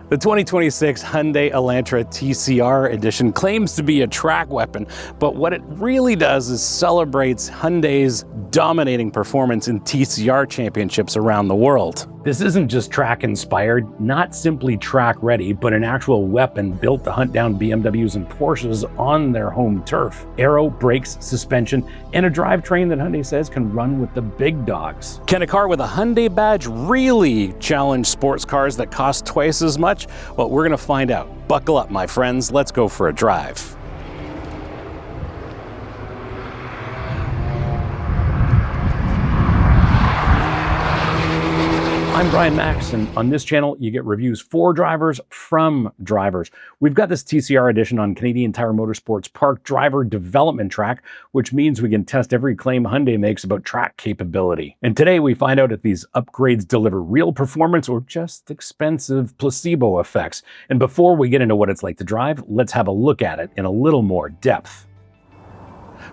The 2026 Hyundai Elantra TCR Edition claims to be a track weapon, but what it really does is celebrates Hyundai's dominating performance in TCR championships around the world. This isn't just track-inspired, not simply track-ready, but an actual weapon built to hunt down BMWs and Porsches on their home turf. Aero, brakes, suspension, and a drivetrain that Hyundai says can run with the big dogs. Can a car with a Hyundai badge really challenge sports cars that cost twice as much? Well, we're gonna find out. Buckle up, my friends. Let's go for a drive. I'm Brian Makse, and on this channel, you get reviews for drivers from drivers. We've got this TCR Edition on Canadian Tire Motorsport Park driver development track, which means we can test every claim Hyundai makes about track capability. And today we find out if these upgrades deliver real performance or just expensive placebo effects. And before we get into what it's like to drive, let's have a look at it in a little more depth.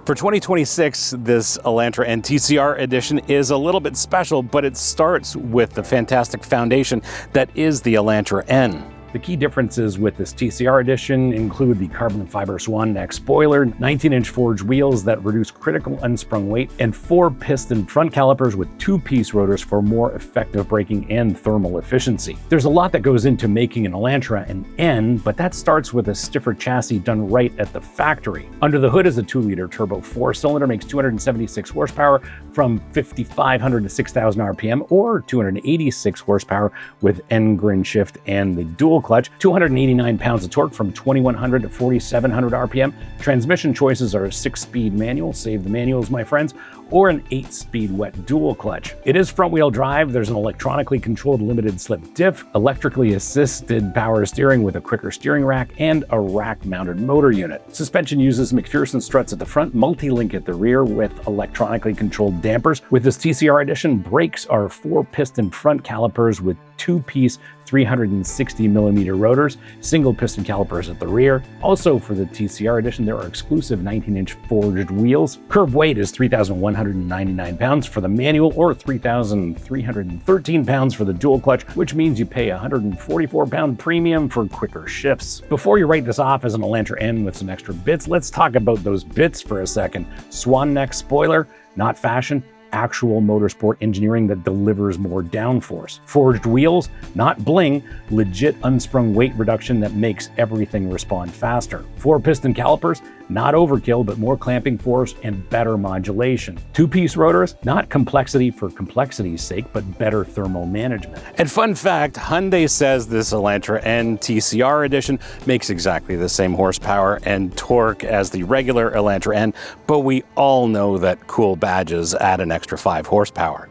For 2026, this Elantra and TCR Edition is a little bit special, but it starts with the fantastic foundation that is the Elantra N. The key differences with this TCR Edition include the carbon fiber swan neck spoiler, 19-inch forged wheels that reduce critical unsprung weight, and four-piston front calipers with two-piece rotors for more effective braking and thermal efficiency. There's a lot that goes into making an Elantra an N, but that starts with a stiffer chassis done right at the factory. Under the hood is a 2-liter turbo 4-cylinder, makes 276 horsepower from 5,500 to 6,000 RPM, or 286 horsepower with N-grin shift and the dual clutch, 289 pounds of torque from 2,100 to 4,700 RPM. Transmission choices are a 6-speed manual, save the manuals, my friends, or an 8-speed wet dual clutch. It is front-wheel drive. There's an electronically controlled limited slip diff, electrically assisted power steering with a quicker steering rack, and a rack-mounted motor unit. Suspension uses McPherson struts at the front, multi-link at the rear with electronically controlled dampers. With this TCR Edition, brakes are 4-piston front calipers with 2-piece 360mm rotors, single piston calipers at the rear. Also for the TCR Edition, there are exclusive 19-inch forged wheels. Curb weight is 3,199 pounds for the manual or 3,313 pounds for the dual clutch, which means you pay a 144-pound premium for quicker shifts. Before you write this off as an Elantra N with some extra bits, let's talk about those bits for a second. Swan neck spoiler, not fashion, actual motorsport engineering that delivers more downforce. Forged wheels, not bling, legit unsprung weight reduction that makes everything respond faster. 4-piston calipers, not overkill, but more clamping force and better modulation. 2-piece rotors, not complexity for complexity's sake, but better thermal management. And fun fact, Hyundai says this Elantra N TCR Edition makes exactly the same horsepower and torque as the regular Elantra N, but we all know that cool badges add an extra 5 horsepower.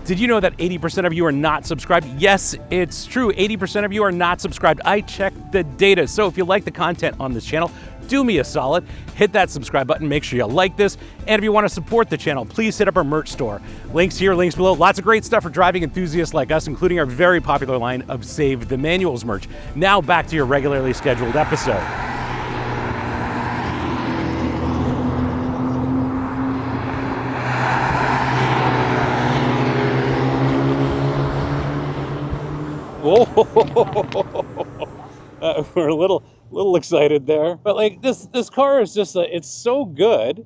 Did you know that 80% of you are not subscribed? Yes, it's true. 80% of you are not subscribed. I checked the data. So if you like the content on this channel, do me a solid, hit that subscribe button, make sure you like this, and if you want to support the channel, please hit up our merch store. Links here, links below. Lots of great stuff for driving enthusiasts like us, including our very popular line of Save the Manuals merch. Now back to your regularly scheduled episode. We're a little excited there, but like this car is just it's so good.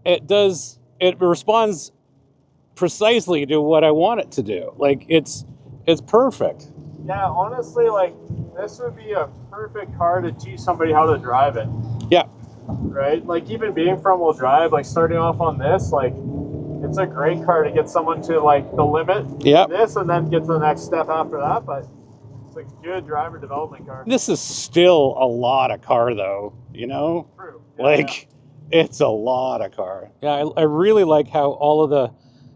It responds precisely to what I want it to do. Like it's perfect. Yeah, honestly, like this would be a perfect car to teach somebody how to drive it. Yeah. Right? Like even being front-wheel drive, like starting off on this, like it's a great car to get someone to like the limit. Yeah. This and then get to the next step after that, but it's a good driver development car. This is still a lot of car though, you know? True. Yeah, like yeah. It's a lot of car. Yeah, I really like how all of the,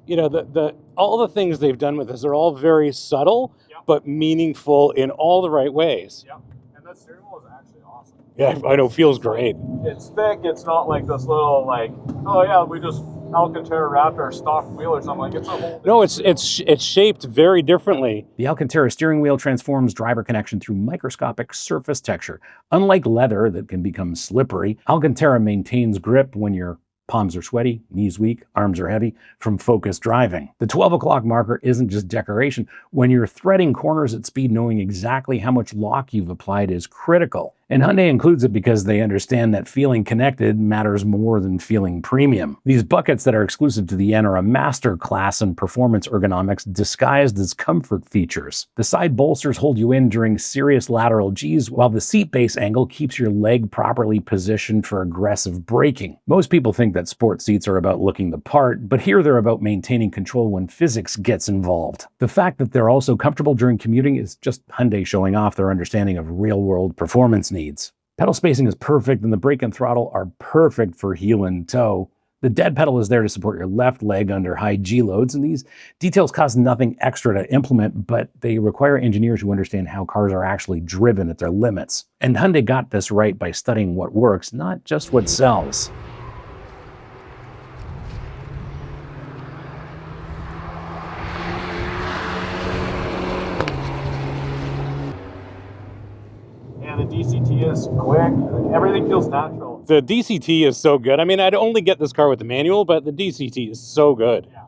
you know, all the things they've done with this are all very subtle, yep, but meaningful in all the right ways. Yep. And that steering wheel is actually awesome. Yeah, I know, feels great. It's thick, it's not like this little like, oh yeah, we just Alcantara wrapped our stock wheel or something. Like it's a whole. No, it's shaped very differently. The Alcantara steering wheel transforms driver connection through microscopic surface texture. Unlike leather that can become slippery, Alcantara maintains grip when you're Palms are sweaty, knees weak, arms are heavy from focused driving. The 12 o'clock marker isn't just decoration. When you're threading corners at speed, knowing exactly how much lock you've applied is critical. And Hyundai includes it because they understand that feeling connected matters more than feeling premium. These buckets that are exclusive to the N are a master class in performance ergonomics disguised as comfort features. The side bolsters hold you in during serious lateral Gs, while the seat base angle keeps your leg properly positioned for aggressive braking. Most people think that sports seats are about looking the part, but here they're about maintaining control when physics gets involved. The fact that they're also comfortable during commuting is just Hyundai showing off their understanding of real-world performance needs. Pedal spacing is perfect, and the brake and throttle are perfect for heel and toe. The dead pedal is there to support your left leg under high G loads, and these details cost nothing extra to implement, but they require engineers who understand how cars are actually driven at their limits. And Hyundai got this right by studying what works, not just what sells. The DCT is quick. Like, everything feels natural. The DCT is so good. I mean, I'd only get this car with the manual, but the DCT is so good. Yeah.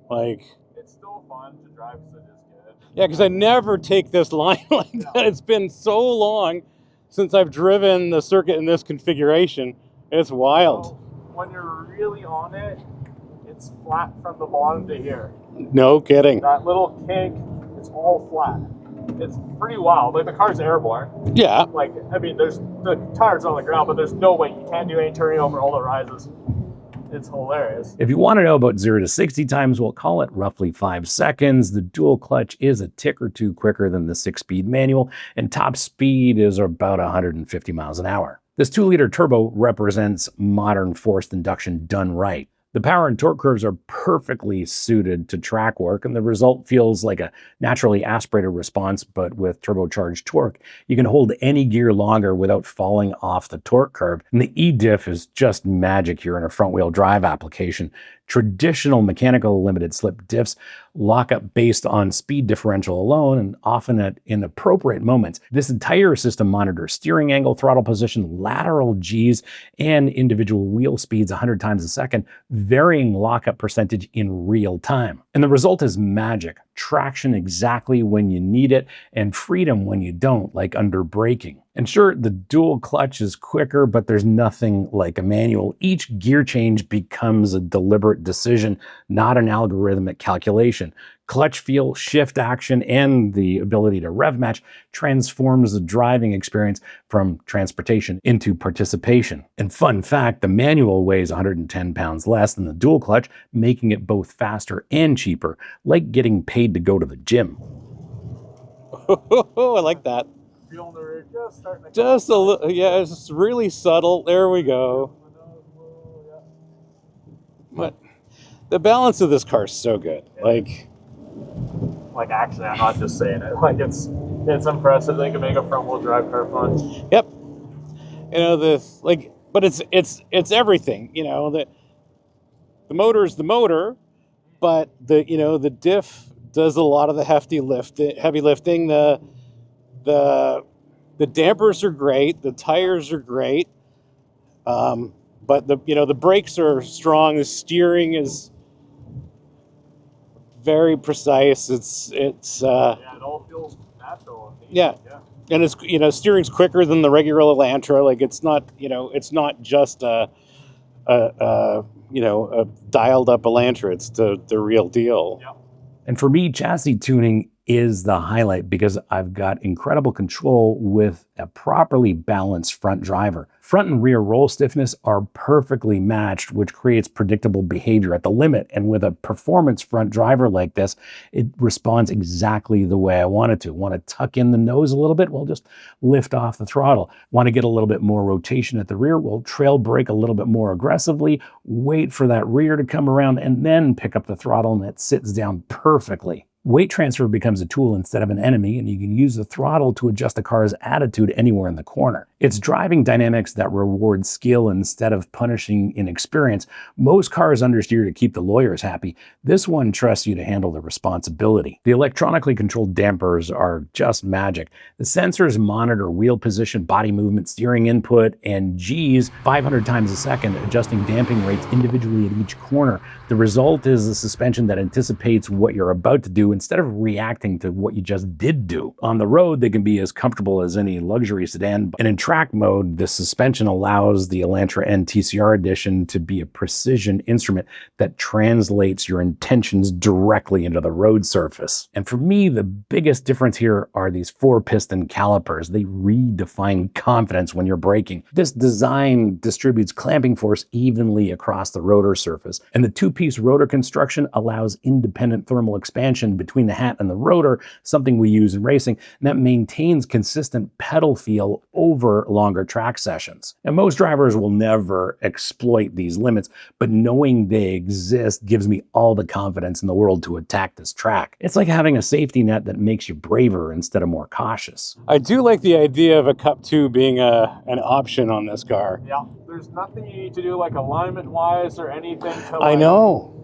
Like, it's still fun to drive because it is good. Yeah, because I never take this line like that. It's been so long since I've driven the circuit in this configuration. It's wild. So, when you're really on it, it's flat from the bottom to here. No kidding. That little kink, it's all flat. It's pretty wild. Like, the car's airborne. Yeah. Like, I mean, there's the tires on the ground, but there's no way you can't do any turning over all the rises. It's hilarious. If you want to know about 0 to 60 times, we'll call it roughly 5 seconds. The dual clutch is a tick or two quicker than the 6-speed manual, and top speed is about 150 miles an hour. This 2-liter turbo represents modern forced induction done right. The power and torque curves are perfectly suited to track work, and the result feels like a naturally aspirated response, but with turbocharged torque. You can hold any gear longer without falling off the torque curve, and the E-diff is just magic here in a front-wheel drive application. Traditional mechanical limited slip diffs lock up based on speed differential alone, and often at inappropriate moments. This entire system monitors steering angle, throttle position, lateral Gs, and individual wheel speeds 100 times a second, varying lockup percentage in real time. And the result is magic. Traction exactly when you need it, and freedom when you don't, like under braking. And sure, the dual clutch is quicker, but there's nothing like a manual. Each gear change becomes a deliberate decision, not an algorithmic calculation. Clutch feel, shift action, and the ability to rev match transforms the driving experience from transportation into participation. And fun fact, the manual weighs 110 pounds less than the dual clutch, making it both faster and cheaper, like getting paid to go to the gym. I like that. Feeling the rear just starting to Just a little, yeah, it's really subtle. There we go. But the balance of this car is so good. Like actually, I'm not just saying it. Like, it's impressive. They can make a front-wheel drive car fun. Yep. You know, but it's everything. You know, the motor is the motor, but the diff does a lot of the heavy lifting. The dampers are great. The tires are great. But the brakes are strong. The steering is very precise. It all feels natural. Yeah. And it's steering's quicker than the regular Elantra. Like, it's not just a dialed up Elantra. It's the real deal. Yeah. And for me, chassis tuning is the highlight because I've got incredible control with a properly balanced front driver. Front and rear roll stiffness are perfectly matched, which creates predictable behavior at the limit. And with a performance front driver like this, it responds exactly the way I want it to. Want to tuck in the nose a little bit? Well, just lift off the throttle. Want to get a little bit more rotation at the rear? Well, trail brake a little bit more aggressively, wait for that rear to come around, and then pick up the throttle, and it sits down perfectly. Weight transfer becomes a tool instead of an enemy, and you can use the throttle to adjust the car's attitude anywhere in the corner. It's driving dynamics that reward skill instead of punishing inexperience. Most cars understeer to keep the lawyers happy. This one trusts you to handle the responsibility. The electronically controlled dampers are just magic. The sensors monitor wheel position, body movement, steering input, and G's 500 times a second, adjusting damping rates individually at each corner. The result is a suspension that anticipates what you're about to do instead of reacting to what you just did do. On the road, they can be as comfortable as any luxury sedan, and in track mode, the suspension allows the Elantra and TCR Edition to be a precision instrument that translates your intentions directly into the road surface. And for me, the biggest difference here are these four-piston calipers. They redefine confidence when you're braking. This design distributes clamping force evenly across the rotor surface, and the two-piece rotor construction allows independent thermal expansion between the hat and the rotor, something we use in racing, and that maintains consistent pedal feel over longer track sessions. And most drivers will never exploit these limits, but knowing they exist gives me all the confidence in the world to attack this track. It's like having a safety net that makes you braver instead of more cautious. I do like the idea of a Cup 2 being an option on this car. Yeah, there's nothing you need to do like alignment-wise or anything to I know.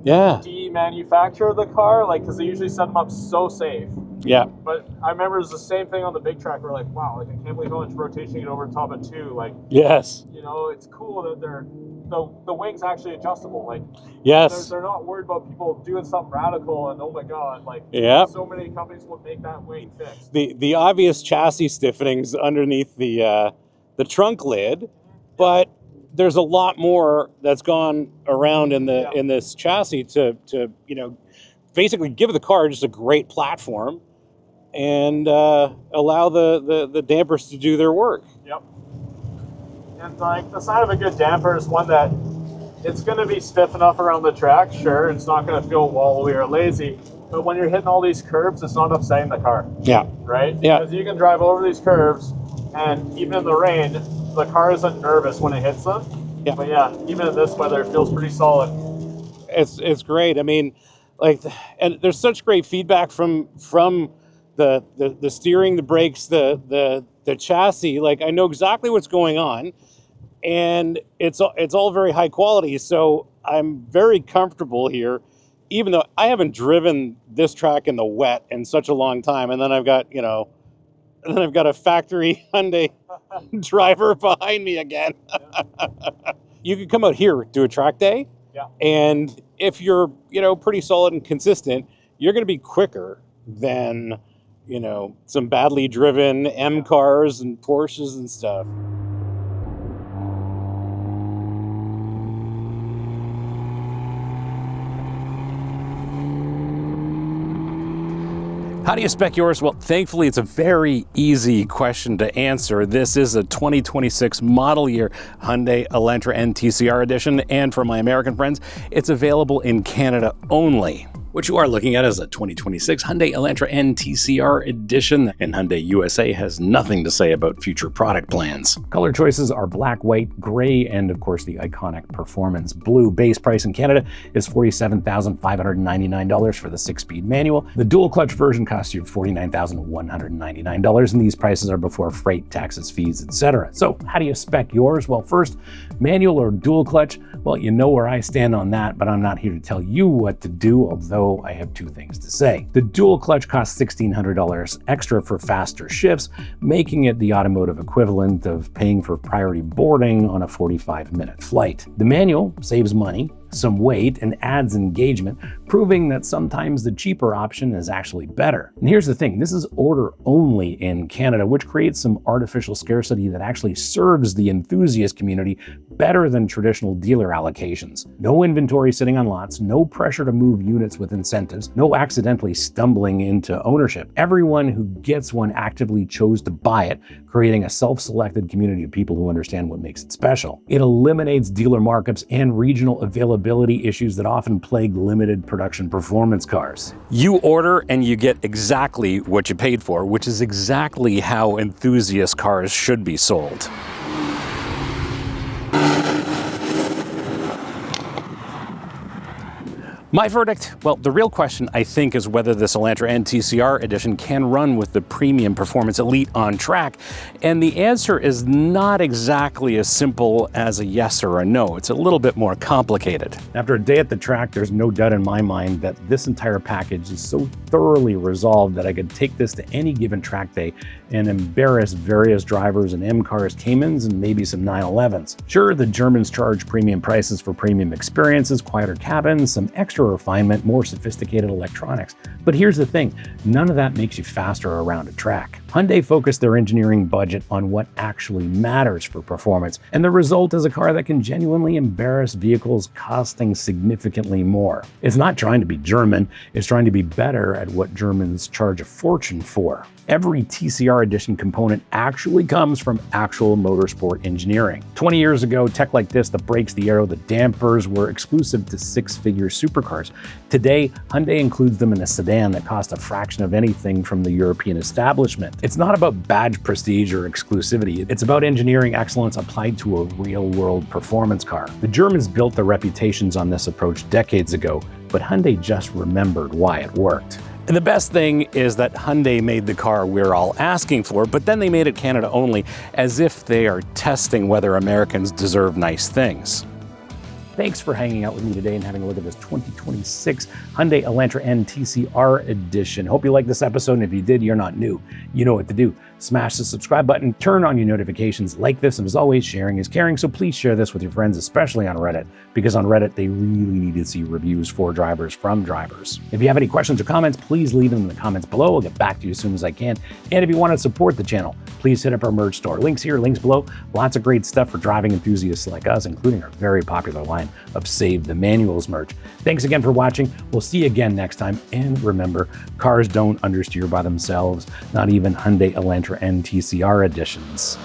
Yeah. demanufacture the car, like, because they usually set them up so safe. Yeah. But I remember it's the same thing on the big track. We're like, wow, like I can't believe how much rotation you get over the top of two. Like, Yes. you know, it's cool that the wing's actually adjustable. Like, Yes. they're not worried about people doing something radical and oh my god, like, Yeah. so many companies would make that wing fixed. The obvious chassis stiffenings underneath the trunk lid, but there's a lot more that's gone around in this chassis to basically give the car just a great platform and allow the dampers to do their work. Yep. And like the sign of a good damper is one that it's going to be stiff enough around the track. Sure, it's not going to feel wallowy or lazy, but when you're hitting all these curves, it's not upsetting the car. Yeah. Right? Yeah. Because you can drive over these curves, and even in the rain, the car isn't nervous when it hits them. Yeah. But yeah, even in this weather, it feels pretty solid. It's great. I mean, like, and there's such great feedback from the steering, the brakes, the chassis. Like, I know exactly what's going on, and it's all very high quality. So I'm very comfortable here, even though I haven't driven this track in the wet in such a long time. And then I've got a factory Hyundai driver behind me again. You could come out here, do a track day. Yeah. And if you're, pretty solid and consistent, you're going to be quicker than, some badly driven M cars and Porsches and stuff. How do you spec yours? Well, thankfully, it's a very easy question to answer. This is a 2026 model year Hyundai Elantra and TCR Edition, and for my American friends, it's available in Canada only. What you are looking at is a 2026 Hyundai Elantra and TCR Edition, and Hyundai USA has nothing to say about future product plans. Color choices are black, white, gray, and of course the iconic Performance Blue. Base price in Canada is $47,599 for the 6-speed manual. The dual clutch version costs you $49,199, and these prices are before freight, taxes, fees, etc. So how do you spec yours? Well, first, manual or dual clutch? Well, you know where I stand on that, but I'm not here to tell you what to do, although I have two things to say. The dual clutch costs $1,600 extra for faster shifts, making it the automotive equivalent of paying for priority boarding on a 45-minute flight. The manual saves money, some weight, and adds engagement, proving that sometimes the cheaper option is actually better. And here's the thing, this is order only in Canada, which creates some artificial scarcity that actually serves the enthusiast community better than traditional dealer allocations. No inventory sitting on lots, no pressure to move units with incentives, no accidentally stumbling into ownership. Everyone who gets one actively chose to buy it, creating a self-selected community of people who understand what makes it special. It eliminates dealer markups and regional availability issues that often plague limited production performance cars. You order and you get exactly what you paid for, which is exactly how enthusiast cars should be sold. My verdict? Well, the real question, I think, is whether this Elantra and TCR Edition can run with the premium Performance Elite on track. And the answer is not exactly as simple as a yes or a no. It's a little bit more complicated. After a day at the track, there's no doubt in my mind that this entire package is so thoroughly resolved that I could take this to any given track day and embarrass various drivers in M-Cars, Caymans, and maybe some 911s. Sure, the Germans charge premium prices for premium experiences, quieter cabins, some extra refinement, more sophisticated electronics. But here's the thing, none of that makes you faster around a track. Hyundai focused their engineering budget on what actually matters for performance, and the result is a car that can genuinely embarrass vehicles costing significantly more. It's not trying to be German, it's trying to be better at what Germans charge a fortune for. Every TCR Edition component actually comes from actual motorsport engineering. 20 years ago, tech like this, the brakes, the aero, the dampers, were exclusive to six-figure supercars. Today, Hyundai includes them in a sedan that costs a fraction of anything from the European establishment. It's not about badge prestige or exclusivity. It's about engineering excellence applied to a real-world performance car. The Germans built their reputations on this approach decades ago, but Hyundai just remembered why it worked. And the best thing is that Hyundai made the car we're all asking for, but then they made it Canada only, as if they are testing whether Americans deserve nice things. Thanks for hanging out with me today and having a look at this 2026 Hyundai Elantra N TCR Edition. Hope you liked this episode, and if you did, you're not new. You know what to do. Smash the subscribe button, turn on your notifications, like this, and as always, sharing is caring, so please share this with your friends, especially on Reddit, because on Reddit, they really need to see reviews for drivers from drivers. If you have any questions or comments, please leave them in the comments below. I'll get back to you as soon as I can. And if you want to support the channel, please hit up our merch store. Links here, links below. Lots of great stuff for driving enthusiasts like us, including our very popular line of Save the Manuals merch. Thanks again for watching. We'll see you again next time. And remember, cars don't understeer by themselves, not even Hyundai Elantra and TCR editions.